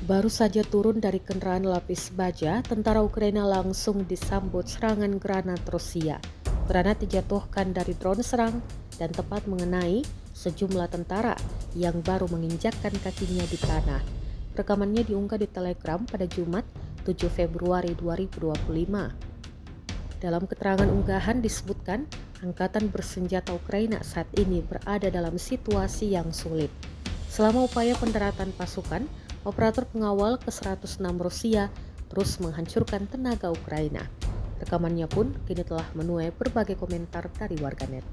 Baru saja turun dari kendaraan lapis baja, tentara Ukraina langsung disambut serangan granat Rusia. Granat dijatuhkan dari drone serang dan tepat mengenai sejumlah tentara yang baru menginjakkan kakinya di tanah. Rekamannya diunggah di Telegram pada Jumat 7 Februari 2025. Dalam keterangan unggahan disebutkan, Angkatan Bersenjata Ukraina saat ini berada dalam situasi yang sulit. Selama upaya pendaratan pasukan, operator pengawal ke-106 Rusia terus menghancurkan tenaga Ukraina. Rekamannya pun kini telah menuai berbagai komentar dari warganet.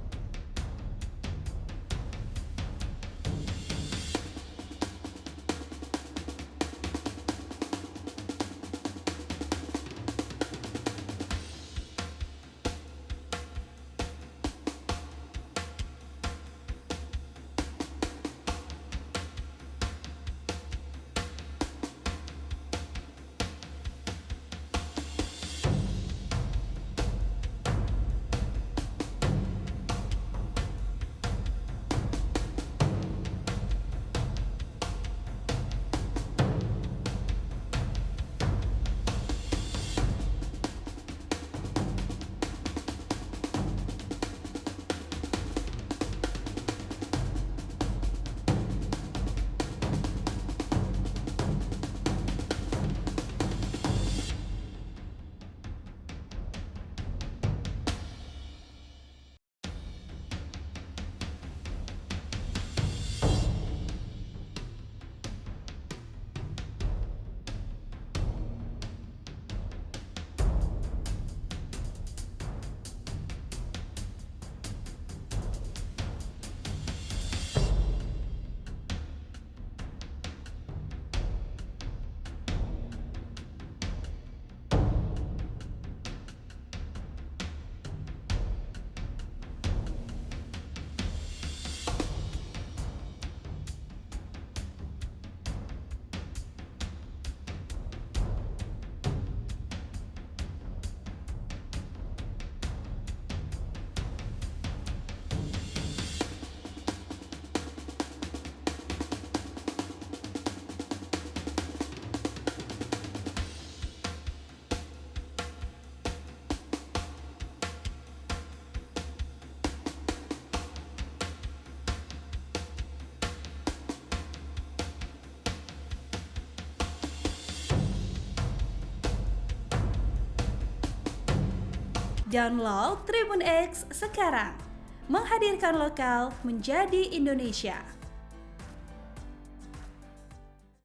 Download Tribun X sekarang, menghadirkan lokal menjadi Indonesia.